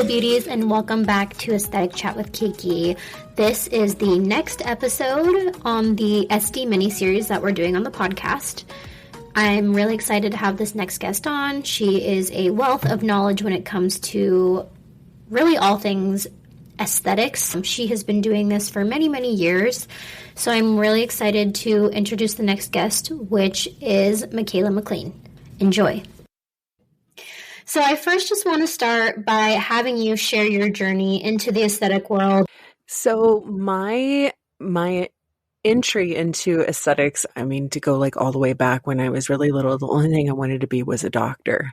Hello beauties, and welcome back to Aesthetic Chat with Kiki. This is the next episode on the SD Mini Series that we're doing on the podcast. I'm really excited to have this next guest on. She is a wealth of knowledge when it comes to really all things aesthetics. She has been doing this for many, many years. So I'm really excited to introduce the next guest, which is Mikaela Maclean. Enjoy. So I first just want to start by having you share your journey into the aesthetic world. So my entry into aesthetics, to go like all the way back when I was really little, the only thing I wanted to be was a doctor.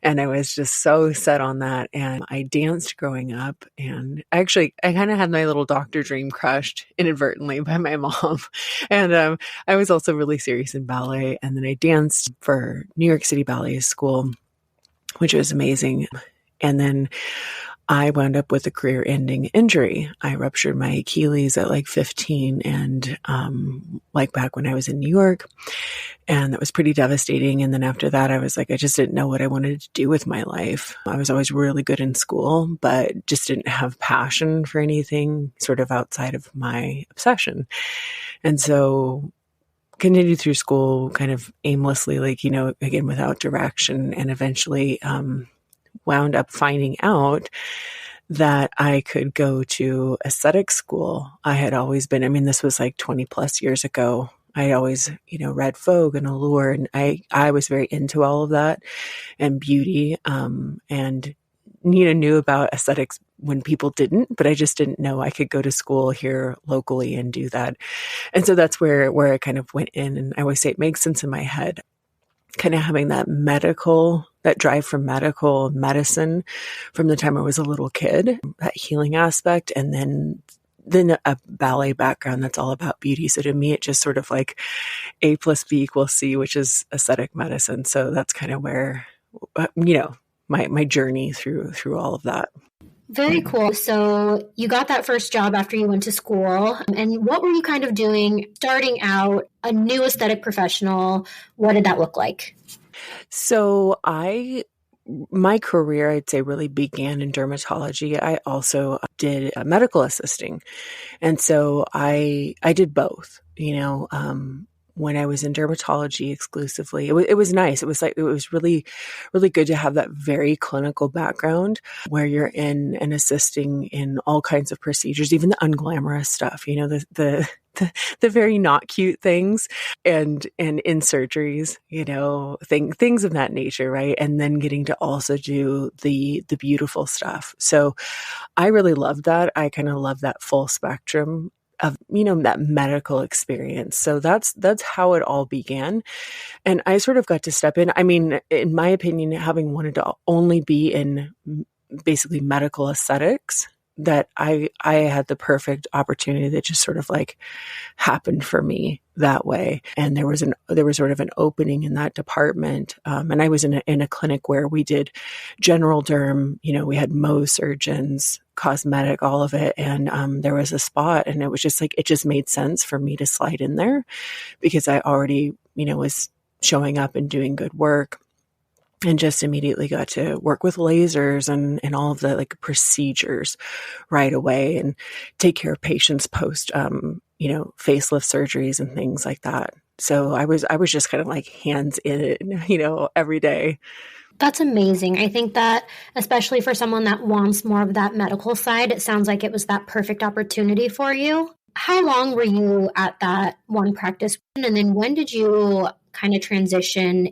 And I was just so set on that. And I danced growing up. And actually, I kind of had my little doctor dream crushed inadvertently by my mom. And I was also really serious in ballet. And then I danced for New York City Ballet School, which was amazing. And then I wound up with a career-ending injury. I ruptured my Achilles at like 15 and like back when I was in New York. And that was pretty devastating. And then after that, I was like, I just didn't know what I wanted to do with my life. I was always really good in school, but just didn't have passion for anything sort of outside of my obsession. And so continued through school kind of aimlessly, like, again, without direction, and eventually wound up finding out that I could go to aesthetic school. I had always been, this was like 20 plus years ago. I always, read Vogue and Allure, and I was very into all of that and beauty, and knew about aesthetics when people didn't, but I just didn't know I could go to school here locally and do that. And so that's where I kind of went in. And I always say it makes sense in my head, kind of having that drive for medical medicine from the time I was a little kid, that healing aspect, and then a ballet background that's all about beauty. So to me, it just sort of like A plus B equals C, which is aesthetic medicine. So that's kind of where, my journey through all of that. Very cool. So you got that first job after you went to school. And what were you kind of doing starting out a new aesthetic professional? What did that look like? So my career, I'd say, really began in dermatology. I also did medical assisting. And so I did both, when I was in dermatology exclusively. It was nice. It was really, really good to have that very clinical background where you're in and assisting in all kinds of procedures, even the unglamorous stuff, the very not cute things and in surgeries, things of that nature, right? And then getting to also do the beautiful stuff. So I really love that. I kind of love that full spectrum of, that medical experience. So that's how it all began. And I sort of got to step in. In my opinion, having wanted to only be in basically medical aesthetics, that I had the perfect opportunity that just sort of like happened for me that way. And there was sort of an opening in that department. And I was in a clinic where we did general derm, we had Mohs surgeons, cosmetic, all of it. And there was a spot, and it was just like, it just made sense for me to slide in there because I already, was showing up and doing good work. And just immediately got to work with lasers and all of the like procedures right away and take care of patients post, facelift surgeries and things like that. So I was just kind of like hands in it, every day. That's amazing. I think that especially for someone that wants more of that medical side, it sounds like it was that perfect opportunity for you. How long were you at that one practice? And then when did you kind of transition?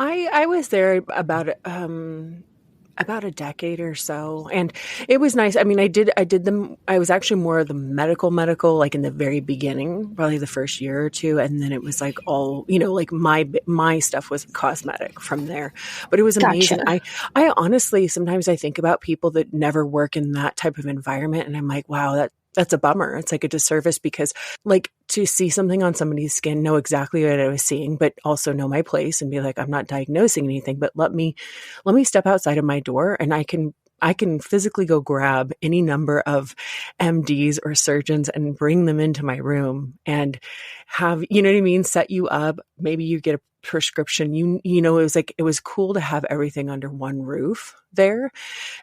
I was there about a decade or so, and it was nice. I did them. I was actually more of the medical, like in the very beginning, probably the first year or two, and then it was like all, like my stuff was cosmetic from there. But it was amazing. Gotcha. I honestly sometimes I think about people that never work in that type of environment, and I'm like, wow, that's a bummer. It's like a disservice because like to see something on somebody's skin, know exactly what I was seeing, but also know my place and be like, I'm not diagnosing anything, but let me step outside of my door and I can physically go grab any number of MDs or surgeons and bring them into my room and have, set you up. Maybe you get prescription, you know, it was like, it was cool to have everything under one roof there.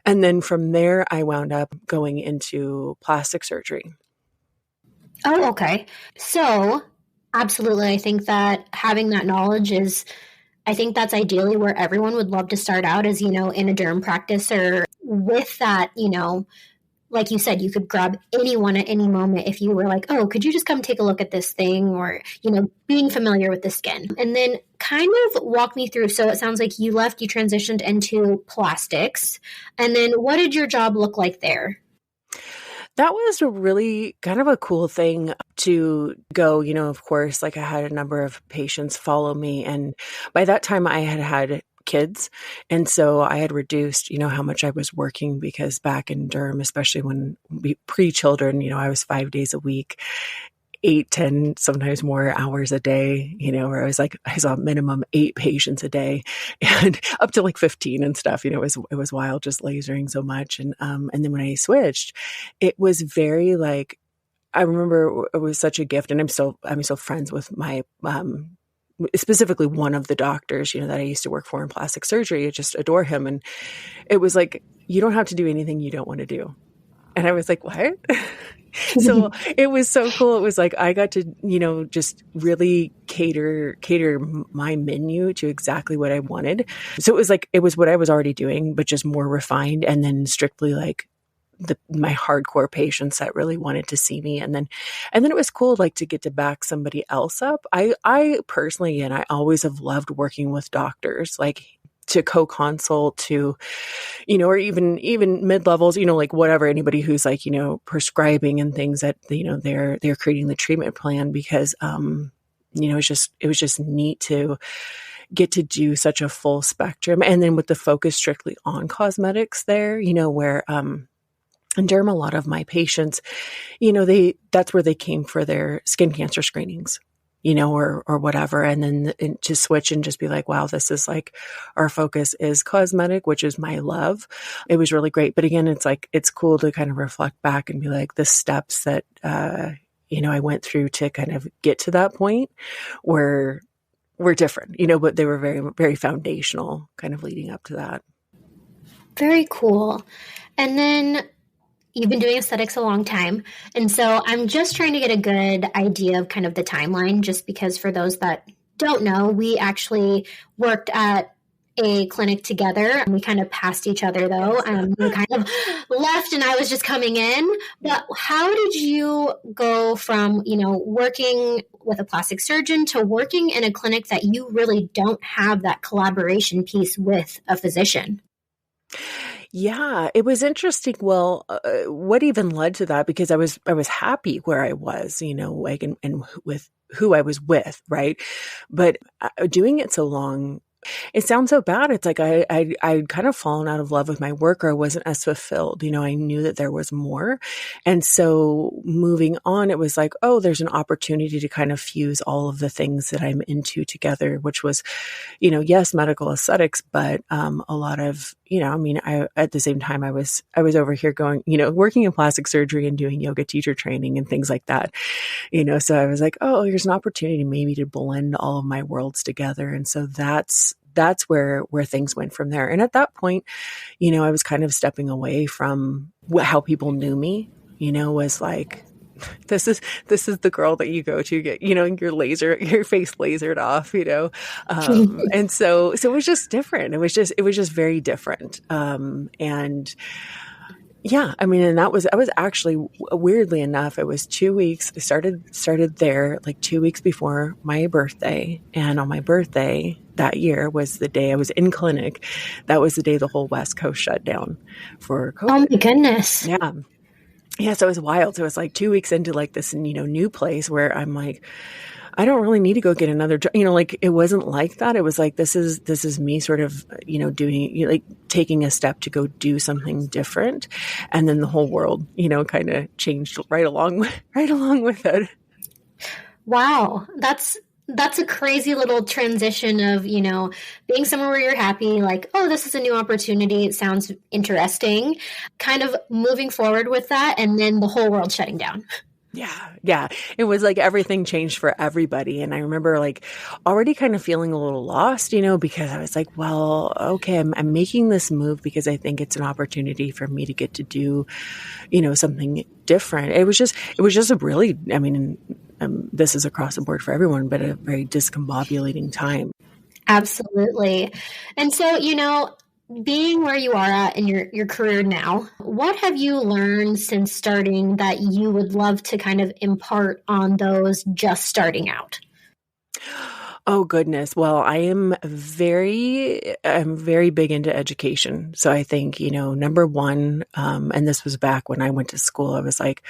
And then from there, I wound up going into plastic surgery. Oh, okay. So, absolutely. I think that having that knowledge I think that's ideally where everyone would love to start out is, in a derm practice or with that, like you said, you could grab anyone at any moment if you were like, oh, could you just come take a look at this thing or, being familiar with the skin. And then kind of walk me through. So it sounds like you transitioned into plastics. And then what did your job look like there? That was a really kind of a cool thing to go, of course, like I had a number of patients follow me. And by that time I had kids. And so I had reduced, how much I was working because back in derm, especially when pre-children, I was 5 days a week, 8, 10, sometimes more hours a day, where I saw minimum 8 patients a day and up to like 15 and stuff, it was wild just lasering so much. And then when I switched, it was very like, I remember it was such a gift, and I'm still friends with my, specifically one of the doctors, that I used to work for in plastic surgery. I just adore him. And it was like, you don't have to do anything you don't want to do. And I was like, what? So it was so cool. It was like, I got to, just really cater my menu to exactly what I wanted. So it was what I was already doing, but just more refined, and then strictly like my hardcore patients that really wanted to see me. And then it was cool, like to get to back somebody else up. I personally, and I always have loved working with doctors, like to co-consult to, or even mid-levels, like whatever, anybody who's like, prescribing and things that, they're creating the treatment plan because, it was just neat to get to do such a full spectrum. And then with the focus strictly on cosmetics there, where, in derm, a lot of my patients, that's where they came for their skin cancer screenings, or whatever. And then to switch and just be like, wow, this is like, our focus is cosmetic, which is my love. It was really great. But again, it's like, it's cool to kind of reflect back and be like, the steps that, I went through to kind of get to that point were different, but they were very, very foundational kind of leading up to that. Very cool. And then you've been doing aesthetics a long time. And so I'm just trying to get a good idea of kind of the timeline, just because for those that don't know, we actually worked at a clinic together. We kind of passed each other though. We kind of left and I was just coming in. But how did you go from, working with a plastic surgeon to working in a clinic that you really don't have that collaboration piece with a physician? Yeah, it was interesting. Well, what even led to that? Because I was happy where I was, like, and with who I was with, right? But doing it so long, it sounds so bad. It's like I'd kind of fallen out of love with my work, or I wasn't as fulfilled. I knew that there was more. And so moving on, it was like, oh, there's an opportunity to kind of fuse all of the things that I'm into together, which was, yes, medical aesthetics, but a lot of, I at the same time I was over here going, working in plastic surgery and doing yoga teacher training and things like that. So I was like, oh, here's an opportunity maybe to blend all of my worlds together. And so that's where things went from there. And at that point, I was kind of stepping away from how people knew me, was like, this is the girl that you go to get, your face lasered off, and so it was just different. It was just very different. And yeah, and I was actually, weirdly enough, it was 2 weeks. I started there like 2 weeks before my birthday. And on my birthday that year was the day I was in clinic. That was the day the whole West Coast shut down for COVID. Oh my goodness. Yeah. Yeah. So it was wild. So it was like 2 weeks into like this, new place where I'm like, I don't really need to go get another job. Like it wasn't like that. It was like, this is me sort of, doing, like taking a step to go do something different. And then the whole world, kind of changed right along with it. Wow. That's a crazy little transition of, being somewhere where you're happy, like, oh, this is a new opportunity. It sounds interesting. Kind of moving forward with that. And then the whole world shutting down. Yeah. Yeah. It was like everything changed for everybody. And I remember like already kind of feeling a little lost, because I was like, well, okay, I'm making this move because I think it's an opportunity for me to get to do, something different. It was just a really, I mean, this is across the board for everyone, but a very discombobulating time. Absolutely. And so, being where you are at in your career now, what have you learned since starting that you would love to kind of impart on those just starting out? Oh goodness. Well, I'm very big into education. So I think, number one, and this was back when I went to school, I was like,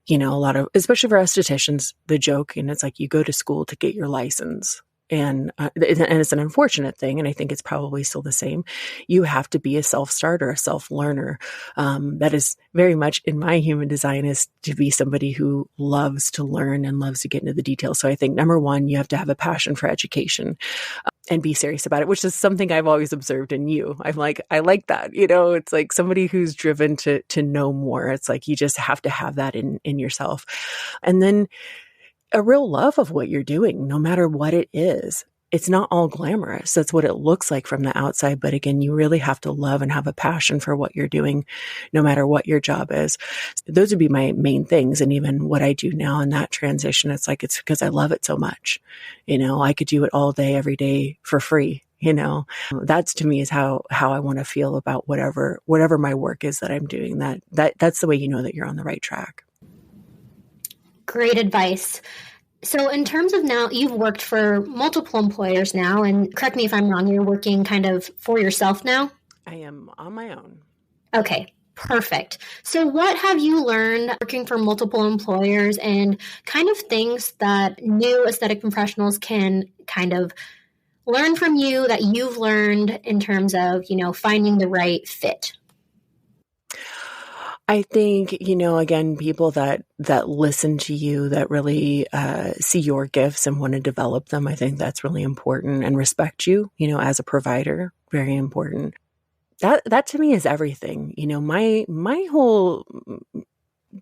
a lot of, especially for estheticians, the joke, and it's like you go to school to get your license. And it's an unfortunate thing, and I think it's probably still the same. You have to be a self-starter, a self-learner. That is very much in my human design, is to be somebody who loves to learn and loves to get into the details. So I think number one, you have to have a passion for education and be serious about it, which is something I've always observed in you. I'm like, I like that. It's like somebody who's driven to know more. It's like you just have to have that in yourself. And then a real love of what you're doing, no matter what it is. It's not all glamorous. That's what it looks like from the outside. But again, you really have to love and have a passion for what you're doing, no matter what your job is. Those would be my main things. And even what I do now in that transition, it's because I love it so much. I could do it all day, every day for free. That's to me is how I want to feel about whatever my work is that I'm doing. That's the way that you're on the right track. Great advice. So in terms of now, you've worked for multiple employers now, and correct me if I'm wrong, you're working kind of for yourself now? I am on my own. Okay, perfect. So what have you learned working for multiple employers and kind of things that new aesthetic professionals can kind of learn from you that you've learned in terms of, finding the right fit? I think, again, people that listen to you, that really see your gifts and want to develop them, I think that's really important, and respect you, as a provider, very important. That to me is everything. My whole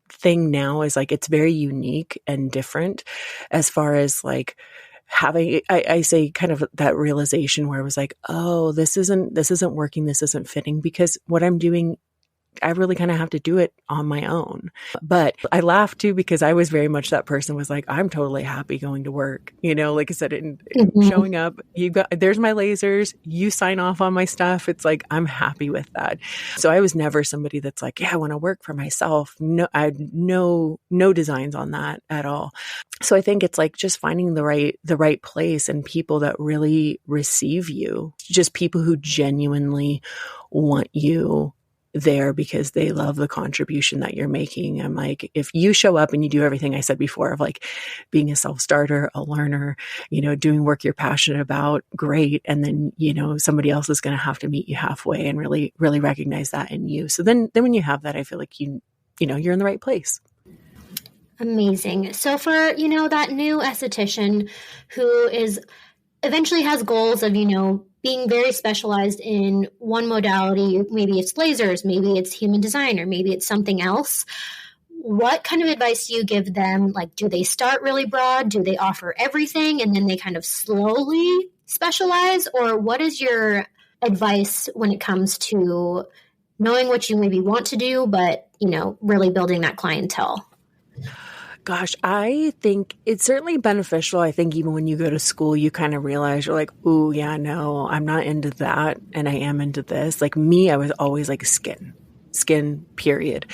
thing now is like, it's very unique and different as far as like having, I say kind of that realization where I was like, oh, this isn't working. This isn't fitting, because what I'm doing, I really kind of have to do it on my own. But I laugh too, because I was very much that person was like, I'm totally happy going to work. Like I said, showing up, there's my lasers, you sign off on my stuff. It's like, I'm happy with that. So I was never somebody that's like, yeah, I want to work for myself. No, I had no designs on that at all. So I think it's like just finding the right place and people that really receive you, just people who genuinely want you there because they love the contribution that you're making. I'm like, if you show up and you do everything I said before of like being a self-starter, a learner, doing work you're passionate about, great. And then, somebody else is going to have to meet you halfway and really, really recognize that in you. So then when you have that, I feel like you're in the right place. Amazing. So for, that new esthetician who is eventually has goals of, being very specialized in one modality, maybe it's lasers, maybe it's human design, or maybe it's something else. What kind of advice do you give them? Like, do they start really broad? Do they offer everything and then they kind of slowly specialize? Or what is your advice when it comes to knowing what you maybe want to do, but, really building that clientele? Gosh, I think it's certainly beneficial. I think even when you go to school, you kind of realize you're like, ooh, yeah, no, I'm not into that. And I am into this. Like me, I was always like skin, period.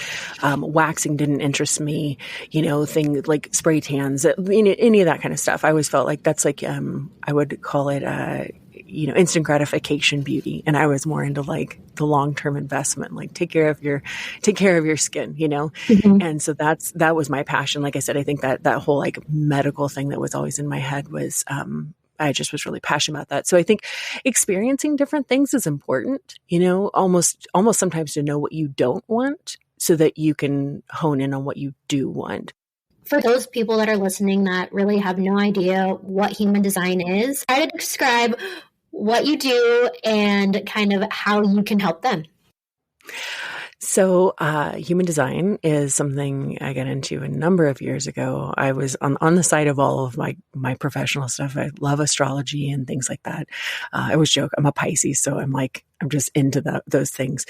Waxing didn't interest me, things like spray tans, any of that kind of stuff. I always felt like that's like, I would call it, instant gratification beauty. And I was more into like the long-term investment, like take care of your skin, Mm-hmm. And so that was my passion. Like I said, I think that whole like medical thing that was always in my head was, I just was really passionate about that. So I think experiencing different things is important, almost sometimes to know what you don't want so that you can hone in on what you do want. For those people that are listening that really have no idea what human design is, try to describe what you do and kind of how you can help them. So, human design is something I got into a number of years ago. I was on the side of all of my professional stuff. I love astrology and things like that. I always joke, I'm a Pisces, so I'm just into those things.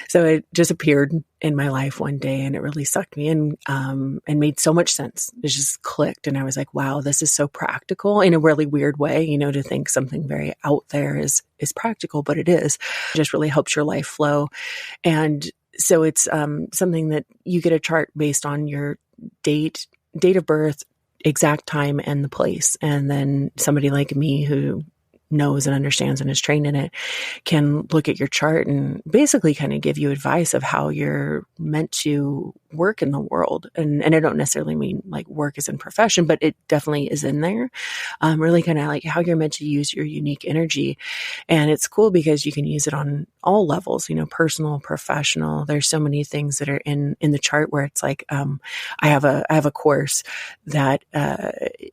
So it just appeared in my life one day and it really sucked me in, and made so much sense. It just clicked. And I was like, wow, this is so practical in a really weird way, to think something very out there is practical, but it is. It just really helps your life flow. And so it's something that you get a chart based on your date of birth, exact time, and the place. And then somebody like me who knows and understands and is trained in it can look at your chart and basically kind of give you advice of how you're meant to work in the world. And I don't necessarily mean like work as in profession, but it definitely is in there. Really kind of like how you're meant to use your unique energy. And it's cool because you can use it on all levels, personal, professional. There's so many things that are in the chart where it's like, I have a course that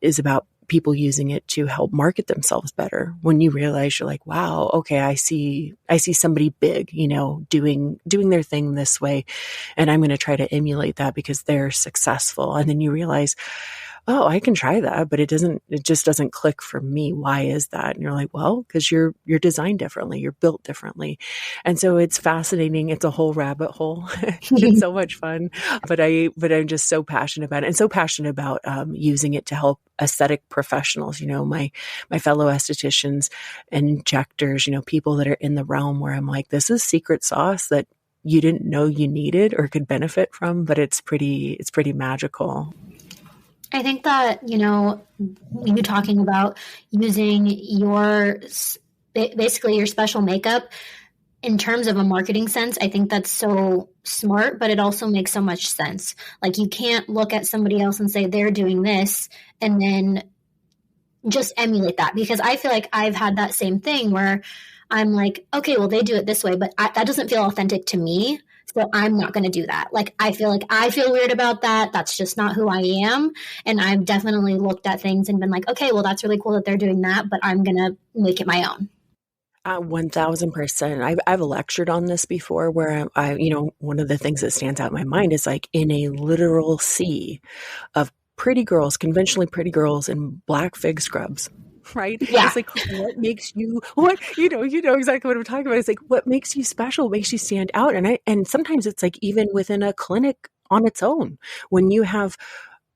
is about people using it to help market themselves better. When you realize you're like, wow, okay, I see somebody big, doing their thing this way, and I'm going to try to emulate that because they're successful. And then you realize, oh, I can try that, but it just doesn't click for me. Why is that? And you're like, well, because you're designed differently, you're built differently. And so it's fascinating. It's a whole rabbit hole. It's so much fun, but I'm just so passionate about it, and so passionate about using it to help aesthetic professionals, my fellow estheticians, injectors, people that are in the realm where I'm like, this is secret sauce that you didn't know you needed or could benefit from, but it's pretty magical. I think that, you talking about using basically your special makeup in terms of a marketing sense, I think that's so smart, but it also makes so much sense. Like, you can't look at somebody else and say they're doing this and then just emulate that, because I feel like I've had that same thing where I'm like, okay, well, they do it this way, but that doesn't feel authentic to me. So I'm not going to do that. Like, I feel weird about that. That's just not who I am. And I've definitely looked at things and been like, okay, well, that's really cool that they're doing that, but I'm going to make it my own. 1000%. I've lectured on this before where I, one of the things that stands out in my mind is like in a literal sea of pretty girls, conventionally pretty girls in black fig scrubs. Right? Yeah. It's like, what makes you, you know exactly what I'm talking about. It's like, what makes you special, makes you stand out. And sometimes it's like, even within a clinic on its own, when you have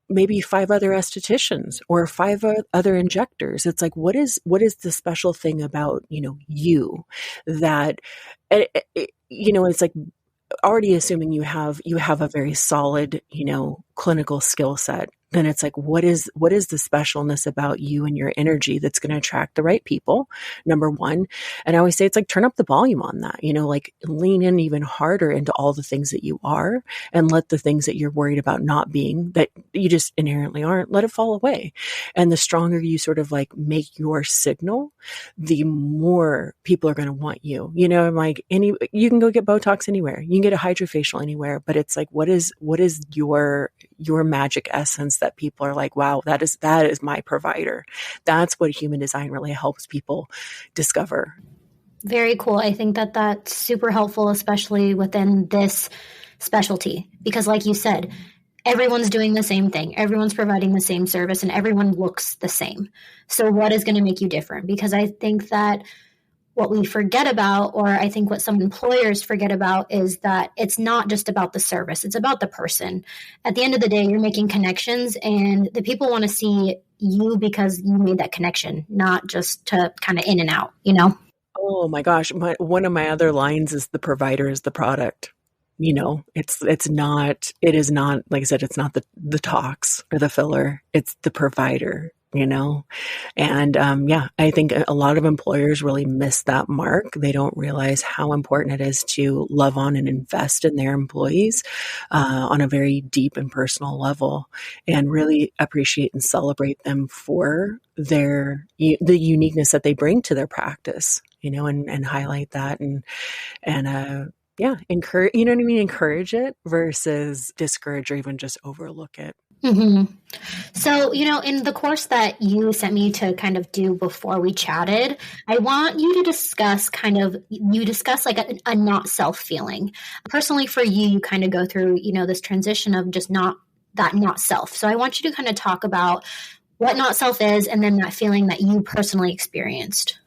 maybe 5 other estheticians or 5 other injectors, it's like, what is the special thing about, you that, it's like, already assuming you have a very solid, clinical skill set, then it's like, what is the specialness about you and your energy that's going to attract the right people, number one. And I always say, it's like, turn up the volume on that, like lean in even harder into all the things that you are, and let the things that you're worried about not being, that you just inherently aren't, let it fall away. And the stronger you sort of like make your signal, the more people are going to want you. I'm like, you can go get Botox anywhere, you can get a hydrofacial anywhere, but it's like, what is your magic essence that people are like, wow, that is my provider. That's what human design really helps people discover. Very cool. I think that that's super helpful, especially within this specialty, because like you said, everyone's doing the same thing. Everyone's providing the same service and everyone looks the same. So what is going to make you different? Because I think that what we forget about, or I think what some employers forget about, is that it's not just about the service. It's about the person. At the end of the day, you're making connections, and the people want to see you because you made that connection, not just to kind of in and out, Oh my gosh. One of my other lines is, the provider is the product. It is not, like I said, it's not the tox or the filler. It's the provider. And I think a lot of employers really miss that mark. They don't realize how important it is to love on and invest in their employees on a very deep and personal level, and really appreciate and celebrate them for the uniqueness that they bring to their practice, and highlight that and encourage, encourage it versus discourage or even just overlook it. Mm-hmm. So, in the course that you sent me to kind of do before we chatted, I want you to discuss like a not self feeling. Personally, for you, you kind of go through, this transition of just not self. So I want you to kind of talk about what not self is and then that feeling that you personally experienced.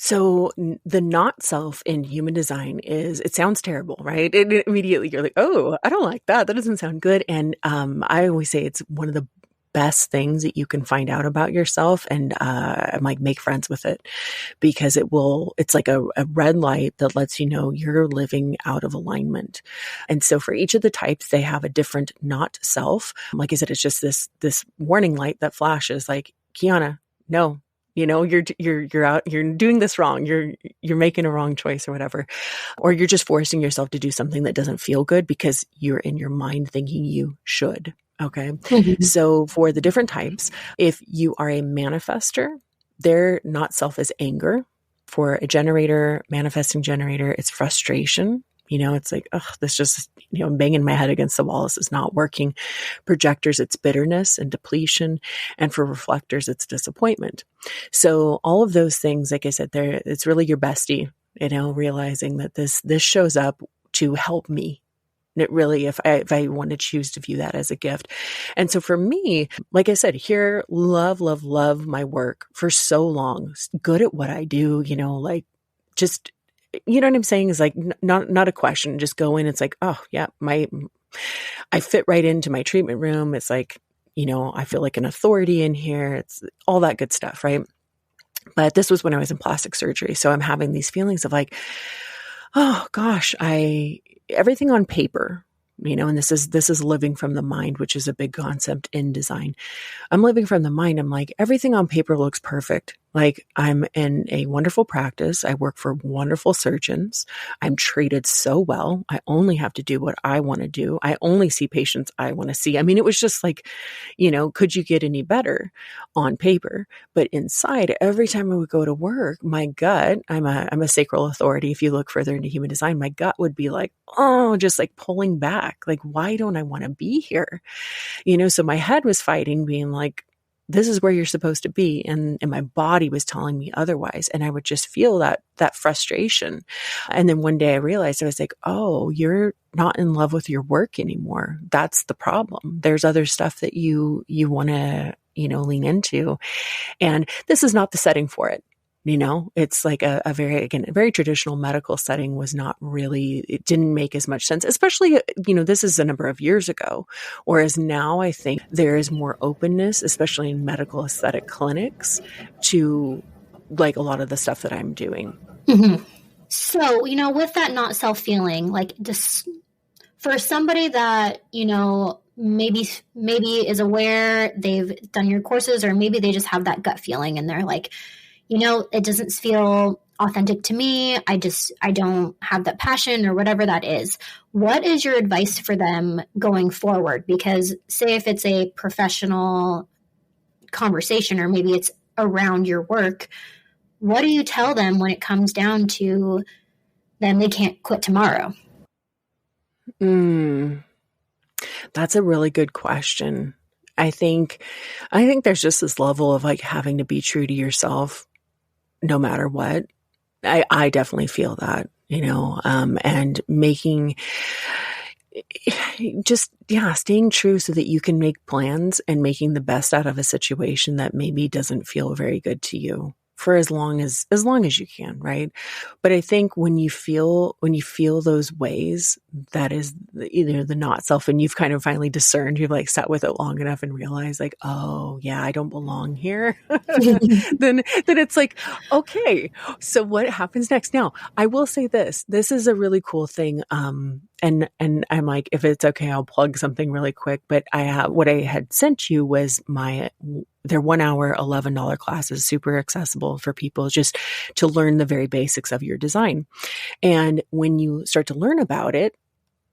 So the not self in human design it sounds terrible, right? Immediately you're like, oh, I don't like that. That doesn't sound good. And I always say it's one of the best things that you can find out about yourself and like make friends with it, because it's like a red light that lets you know you're living out of alignment. And so for each of the types, they have a different not self. Like I said, it's just this warning light that flashes like, Kiana, no. You're out, you're doing this wrong. You're making a wrong choice or whatever. Or you're just forcing yourself to do something that doesn't feel good because you're in your mind thinking you should. Okay. Mm-hmm. So for the different types, if you are a manifester, their not self is anger. For a generator, manifesting generator, it's frustration. It's like, oh, this just, I'm banging my head against the wall. This is not working. Projectors, it's bitterness and depletion. And for reflectors, it's disappointment. So all of those things, like I said, it's really your bestie, realizing that this shows up to help me. And it really, if I want to choose to view that as a gift. And so for me, like I said, here, love my work for so long, good at what I do, like just, you know what I'm saying? Is like, not a question, just go in. It's like, oh yeah, I fit right into my treatment room. It's like, I feel like an authority in here. It's all that good stuff. Right. But this was when I was in plastic surgery. So I'm having these feelings of like, oh gosh, everything on paper, and this is living from the mind, which is a big concept in design. I'm living from the mind. I'm like, everything on paper looks perfect. Like I'm in a wonderful practice. I work for wonderful surgeons. I'm treated so well. I only have to do what I want to do. I only see patients I want to see. I mean, it was just like, could you get any better on paper? But inside, every time I would go to work, my gut, I'm a sacral authority. If you look further into human design, my gut would be like, oh, just like pulling back. Like, why don't I want to be here? So my head was fighting, being like, this is where you're supposed to be. And my body was telling me otherwise. And I would just feel that frustration. And then one day I realized, I was like, oh, you're not in love with your work anymore. That's the problem. There's other stuff that you want to, lean into. And this is not the setting for it. It's like a very traditional medical setting was not really, it didn't make as much sense, especially, this is a number of years ago. Whereas now I think there is more openness, especially in medical aesthetic clinics, to like a lot of the stuff that I'm doing. Mm-hmm. So, with that not self feeling, like just for somebody that, maybe is aware, they've done your courses, or maybe they just have that gut feeling and they're like, it doesn't feel authentic to me. I don't have that passion or whatever that is. What is your advice for them going forward? Because say if it's a professional conversation or maybe it's around your work, what do you tell them when it comes down to them they can't quit tomorrow? That's a really good question. I think there's just this level of like having to be true to yourself no matter what. I definitely feel that, and making just, staying true so that you can make plans and making the best out of a situation that maybe doesn't feel very good to you for as long as you can. Right. But I think when you feel those ways, that is either the not self, and you've kind of finally discerned, you've like sat with it long enough and realized like, oh yeah, I don't belong here. then it's like, okay, so what happens next? Now, I will say this is a really cool thing. And I'm like, if it's okay, I'll plug something really quick, but what I had sent you was their 1 hour, $11 classes, super accessible for people just to learn the very basics of your design. And when you start to learn about it,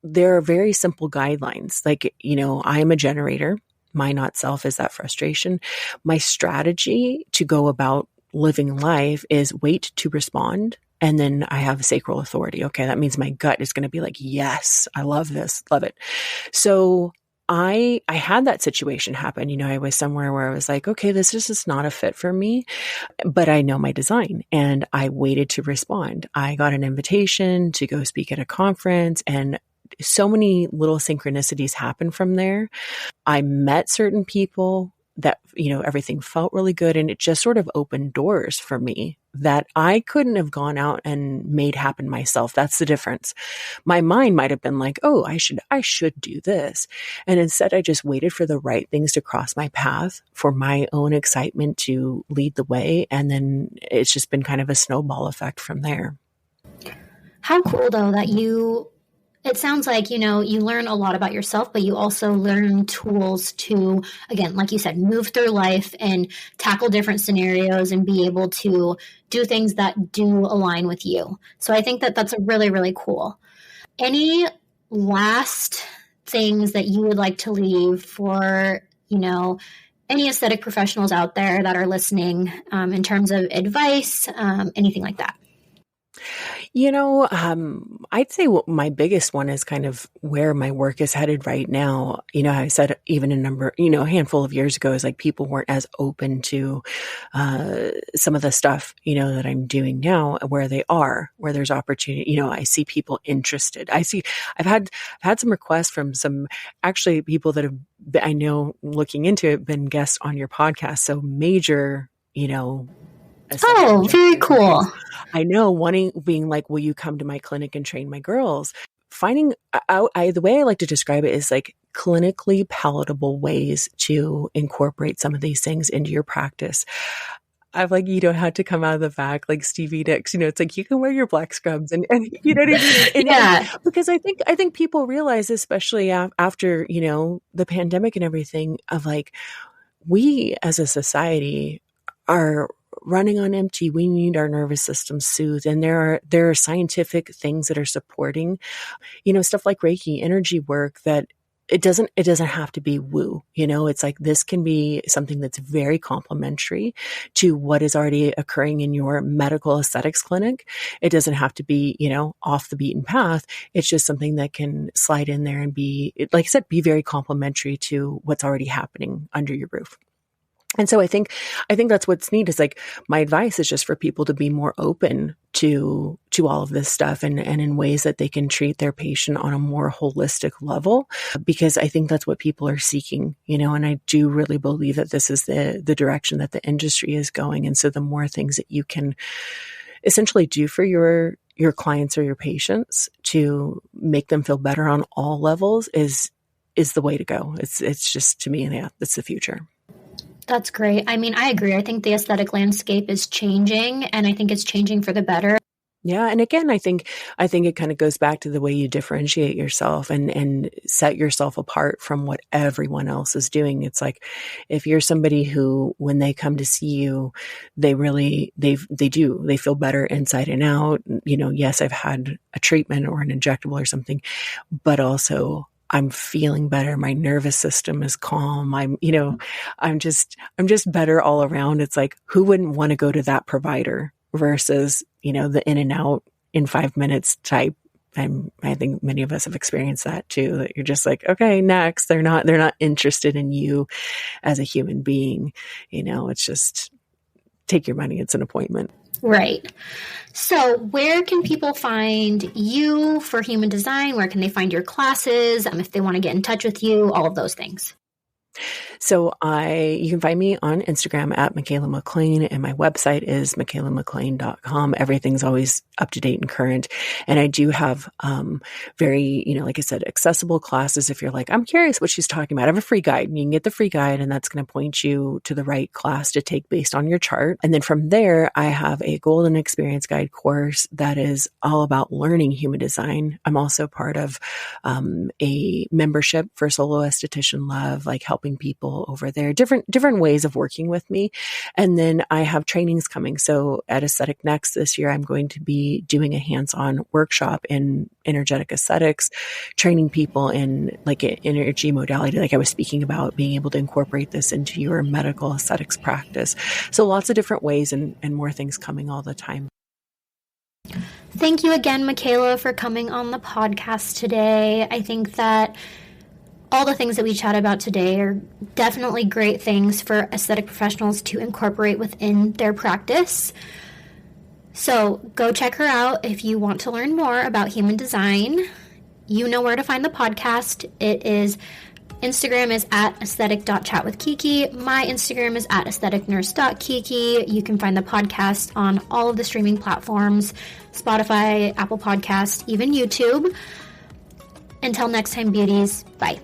there are very simple guidelines. Like, I am a generator. My not self is that frustration. My strategy to go about living life is wait to respond. And then I have sacral authority. Okay. That means my gut is going to be like, yes, I love this. Love it. So I had that situation happen. You know, I was somewhere where I was like, okay, this is just not a fit for me, but I know my design, and I waited to respond. I got an invitation to go speak at a conference, and so many little synchronicities happened from there. I met certain people that, you know, everything felt really good, and it just sort of opened doors for me that I couldn't have gone out and made happen myself. That's the difference. My mind might have been like, oh, I should do this. And instead I just waited for the right things to cross my path, for my own excitement to lead the way. And then it's just been kind of a snowball effect from there. How cool though that it sounds like, you know, you learn a lot about yourself, but you also learn tools to, again, like you said, move through life and tackle different scenarios and be able to do things that do align with you. So I think that that's really, really cool. Any last things that you would like to leave for, you know, any aesthetic professionals out there that are listening, in terms of advice, anything like that? You know, I'd say my biggest one is kind of where my work is headed right now. You know, I said even a handful of years ago is like people weren't as open to some of the stuff, you know, that I'm doing now, where there's opportunity. You know, I see people interested. I've had some requests from some actually people that I know looking into it, been guests on your podcast. So major, you know, Oh, very cool. I know, being like, will you come to my clinic and train my girls? Finding out, the way I like to describe it is like clinically palatable ways to incorporate some of these things into your practice. I'm like, you don't have to come out of the back like Stevie Nicks. You know, it's like you can wear your black scrubs and you know what I mean? And, yeah. Because I think people realize, especially after, you know, the pandemic and everything, of like, we as a society are running on empty. We need our nervous system soothed. And there are scientific things that are supporting, you know, stuff like Reiki, energy work, that it doesn't have to be woo. You know, it's like this can be something that's very complementary to what is already occurring in your medical aesthetics clinic. It doesn't have to be, you know, off the beaten path. It's just something that can slide in there and be, like I said, be very complementary to what's already happening under your roof. And so I think that's what's neat, is like, my advice is just for people to be more open to all of this stuff, and in ways that they can treat their patient on a more holistic level, because I think that's what people are seeking, you know, and I do really believe that this is the direction that the industry is going. And so the more things that you can essentially do for your clients or your patients to make them feel better on all levels is the way to go. It's just, to me, yeah, that's the future. That's great. I mean, I agree. I think the aesthetic landscape is changing, and I think it's changing for the better. Yeah. And again, I think it kind of goes back to the way you differentiate yourself and set yourself apart from what everyone else is doing. It's like, if you're somebody who, when they come to see you, they feel better inside and out. You know, yes, I've had a treatment or an injectable or something, but also I'm feeling better. My nervous system is calm. I'm just better all around. It's like, who wouldn't want to go to that provider versus, you know, the in and out in 5 minutes type. I think many of us have experienced that too, that you're just like, okay, next. They're not interested in you as a human being. You know, it's just take your money. It's an appointment. Right. So where can people find you for human design? Where can they find your classes? If they want to get in touch with you, all of those things. So you can find me on Instagram at Mikaela Maclean, and my website is mikaelamaclean.com. Everything's always up to date and current. And I do have, very, you know, like I said, accessible classes. If you're like, I'm curious what she's talking about, I have a free guide, and you can get the free guide, and that's going to point you to the right class to take based on your chart. And then from there, I have a Golden Experience Guide course that is all about learning human design. I'm also part of, a membership for Solo Esthetician Love, like helping people over there, different ways of working with me. And then I have trainings coming. So at Aesthetic Next this year, I'm going to be doing a hands-on workshop in energetic aesthetics, training people in like an energy modality, like I was speaking about, being able to incorporate this into your medical aesthetics practice. So lots of different ways and more things coming all the time. Thank you again, Mikaela, for coming on the podcast today. I think that all the things that we chat about today are definitely great things for aesthetic professionals to incorporate within their practice. So go check her out if you want to learn more about human design. You know where to find the podcast. Instagram is at aesthetic.chatwithkiki. My Instagram is at aestheticnurse.kiki. You can find the podcast on all of the streaming platforms, Spotify, Apple Podcasts, even YouTube. Until next time, beauties, bye.